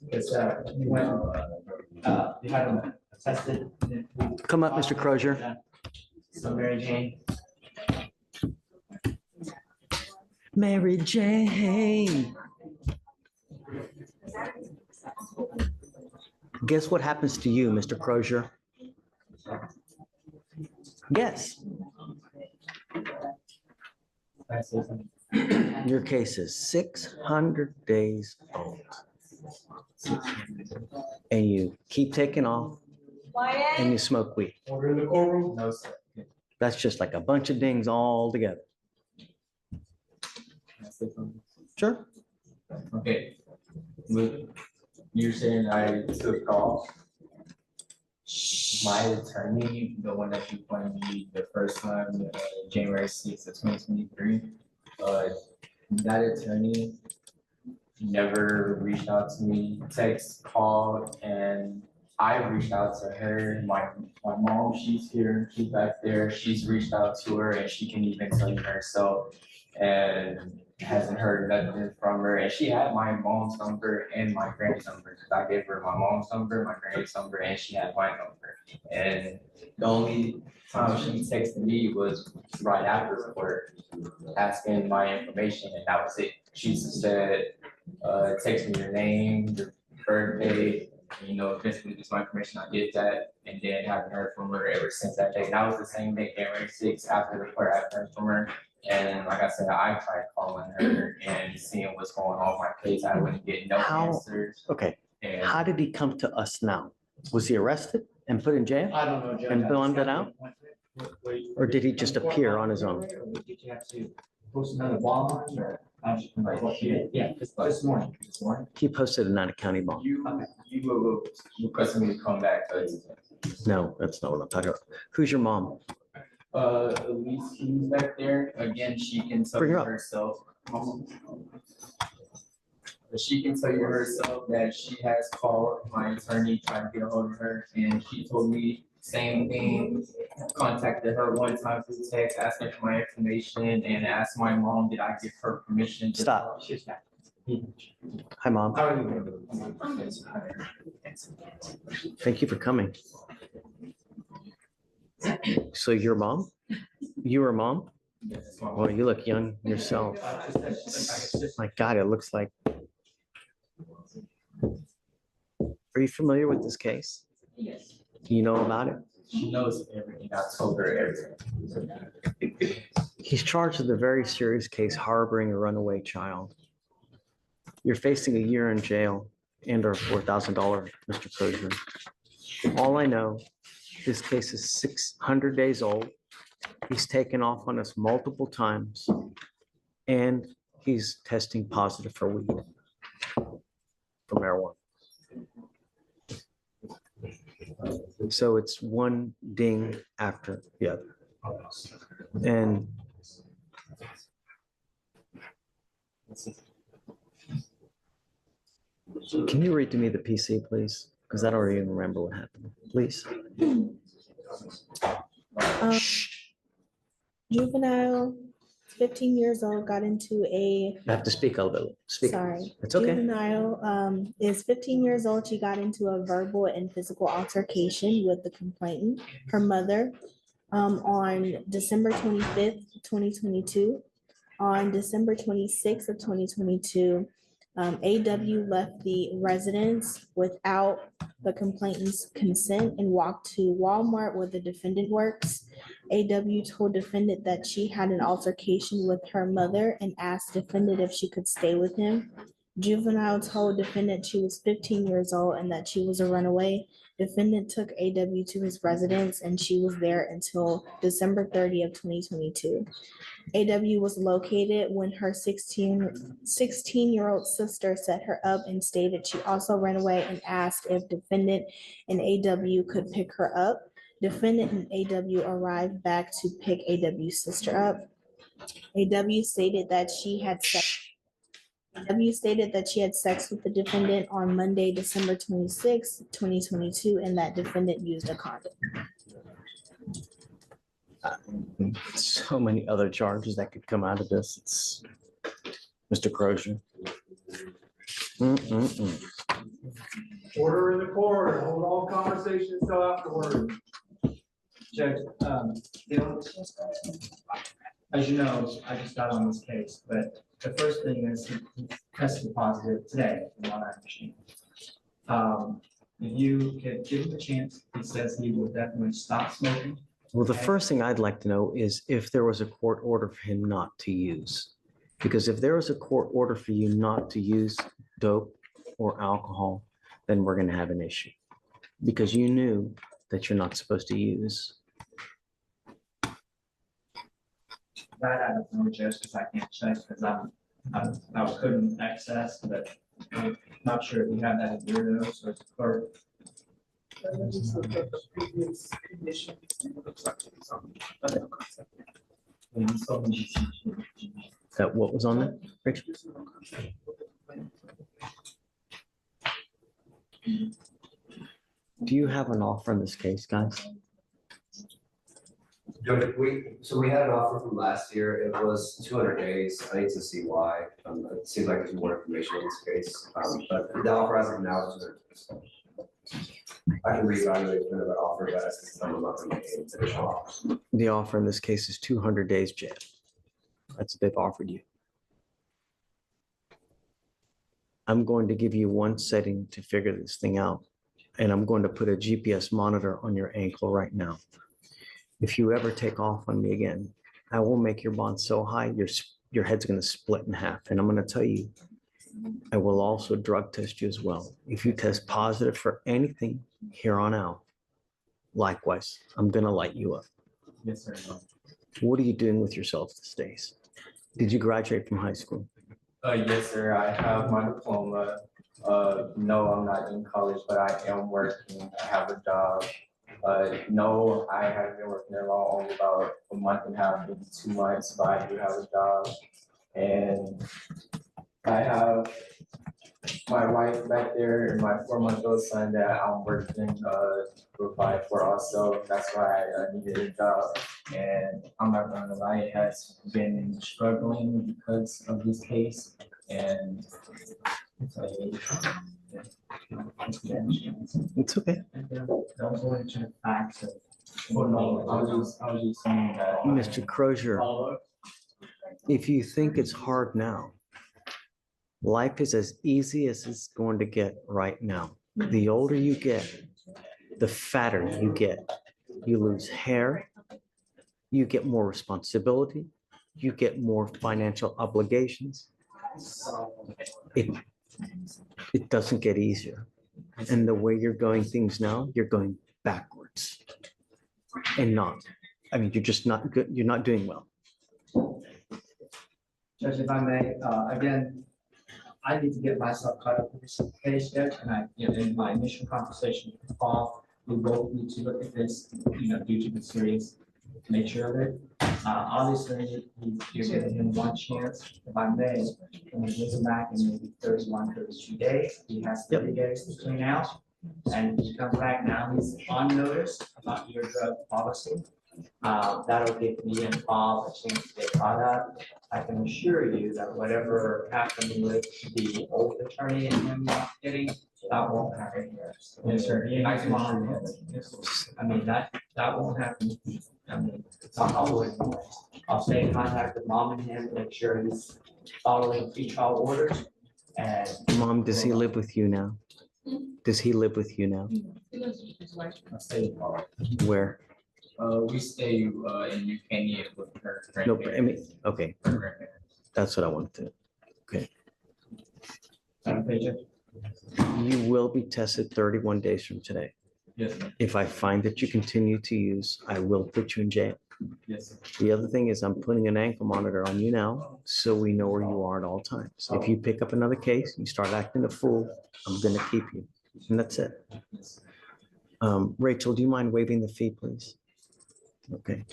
Because we went, we had them tested. Come up, Mr. Crozier. So Mary Jane. Mary Jane. Guess what happens to you, Mr. Crozier? Guess. Your case is 600 days old. And you keep taking off and you smoke weed. Order in the courtroom? No, sir. That's just like a bunch of dings all together. Sure. Okay. You're saying I took off. My attorney, the one that you appointed me the first time, January 6th of 2023, that attorney never reached out to me, text, called, and I reached out to her. My mom, she's here, she's back there. She's reached out to her, and she can even tell you herself, and hasn't heard nothing from her. And she had my mom's number and my granny's number, because I gave her my mom's number, my granny's number, and she had my number. And the only time she texted me was right after the court, asking my information, and that was it. She just said, text me your name, your birthday, you know, this is my information. I did that, and then haven't heard from her ever since that day. That was the same day, January 6th, after the court, I haven't heard from her. And like I said, I tried calling her and seeing what's going on with my case. I wouldn't get no answers. Okay. And How did he come to us now? Was he arrested and put in jail? I don't know, Judge. And bonded out? Or did he just appear on his own? Did you have to post another bond or? Yeah, this morning. He posted an out-of-county bond. you requested me to come back. No, that's not what I'm talking about. Who's your mom? Elise, he's back there. Again, she can tell Bring you her up. herself. She can tell you herself that she has called my attorney, tried to get a hold of her, and she told me same thing. Contacted her one time through text, asking for my information, and asked my mom, did I give her permission to? Stop. Hi, Mom. How are you? Thank you for coming. So your mom? You were mom? Well, you look young yourself. My God, it looks like. Are you familiar with this case? Yes. Do you know about it? She knows everything. I told her everything. He's charged with a very serious case, harboring a runaway child. You're facing a year in jail and or $4,000, Mr. Crozier. All I know, this case is 600 days old. He's taken off on us multiple times, and he's testing positive for weed, for marijuana. So it's one ding after the other. And can you read to me the PC, please? Because I don't even remember what happened. Please. Juvenile, 15 years old, got into a, I have to speak a little bit. Speak. sorry. It's okay. Juvenile is 15 years old. She got into a verbal and physical altercation with the complainant, her mother, on December 25th, 2022. On December 26th of 2022, AW left the residence without the complainant's consent and walked to Walmart where the defendant works. AW told defendant that she had an altercation with her mother and asked defendant if she could stay with him. Juvenile told defendant she was 15 years old and that she was a runaway. Defendant took AW to his residence and she was there until December 30th, 2022. AW was located when her 16-year-old sister set her up and stated she also ran away and asked if defendant and AW could pick her up. Defendant and AW arrived back to pick AW's sister up. AW stated that she had sex. AW stated that she had sex with the defendant on Monday, December 26, 2022, and that defendant used a condom. So many other charges that could come out of this. It's Mr. Crozier. Order in the court, hold all conversations till afterward. Judge, Bill, as you know, I just got on this case, but the first thing is he tested positive today, from what I understand. If you could give him a chance, he says he will definitely stop smoking. Well, the first thing I'd like to know is if there was a court order for him not to use. Because if there was a court order for you not to use dope or alcohol, then we're going to have an issue. Because you knew that you're not supposed to use. That I don't know, Judge, because I can't check, because I couldn't access, but I'm not sure if you have that in your notes or clerk. That what was on that, Rachel? Do you have an offer in this case, guys? So we had an offer from last year. It was 200 days. I need to see why. It seems like there's more information in this case. But the offer as of now is 200 days. I can reevaluate another offer, but I'm not going to make any additional offers. The offer in this case is 200 days jail. That's what they've offered you. I'm going to give you one setting to figure this thing out. And I'm going to put a GPS monitor on your ankle right now. If you ever take off on me again, I will make your bond so high, your head's going to split in half. And I'm going to tell you, I will also drug test you as well. If you test positive for anything here on out, likewise, I'm going to light you up. Yes, sir. What are you doing with yourself these days? Did you graduate from high school? Yes, sir. I have my diploma. No, I'm not in college, but I am working. I have a job. No, I haven't been working there long, only about a month and a half, maybe 2 months, but I do have a job. And I have my wife back there and my 4-month-old son that I'm working to provide for also. That's why I needed a job. And I'm not gonna lie, it has been struggling because of this case. And It's okay. Don't go into the facts of. well, no, I was just saying that. Mr. Crozier, if you think it's hard now, life is as easy as it's going to get right now. The older you get, the fatter you get. You lose hair, you get more responsibility, you get more financial obligations. It doesn't get easier. And the way you're going things now, you're going backwards. And you're just not good, you're not doing well. Judge, if I may, again, I need to get myself caught up with this case, Judge, and in my initial conversation with Paul, we both need to look at this, due to the serious nature of it. Obviously, you're giving him one chance, if I may, when he gets back in maybe 31, 32 days, he has 30 days to clean out. And he comes back now, he's on notice about your drug policy. That'll give me and Paul a chance to get caught up. I can assure you that whatever happened with the old attorney and him not getting, that won't happen here. Yes, sir. I can assure you. That won't happen. I'll stay in contact with mom and him, make sure he's following pretrial orders. And Mom, does he live with you now? Does he live with you now? I stay Where? we stay in New Canyon with her. No, I mean, okay, that's what I wanted to. You will be tested 31 days from today. Yes, sir. If I find that you continue to use, I will put you in jail. Yes, sir. The other thing is I'm putting an ankle monitor on you now, so we know where you are at all times. If you pick up another case, you start acting a fool, I'm gonna keep you, and that's it. Rachel, do you mind waiving the fee, please? Okay.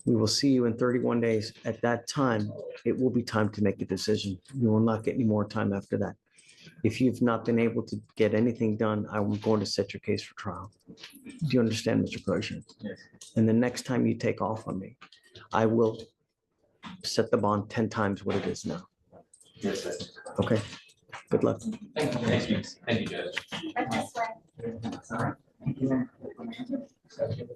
We will see you in 31 days. At that time, it will be time to make a decision. You will not get any more time after that. If you've not been able to get anything done, I'm going to set your case for trial. Do you understand, Mr. Crozier? Yes. And the next time you take off on me, I will set the bond 10 times what it is now. Yes, sir. Okay? Good luck. Thank you, Judge. Right this way. Thank you.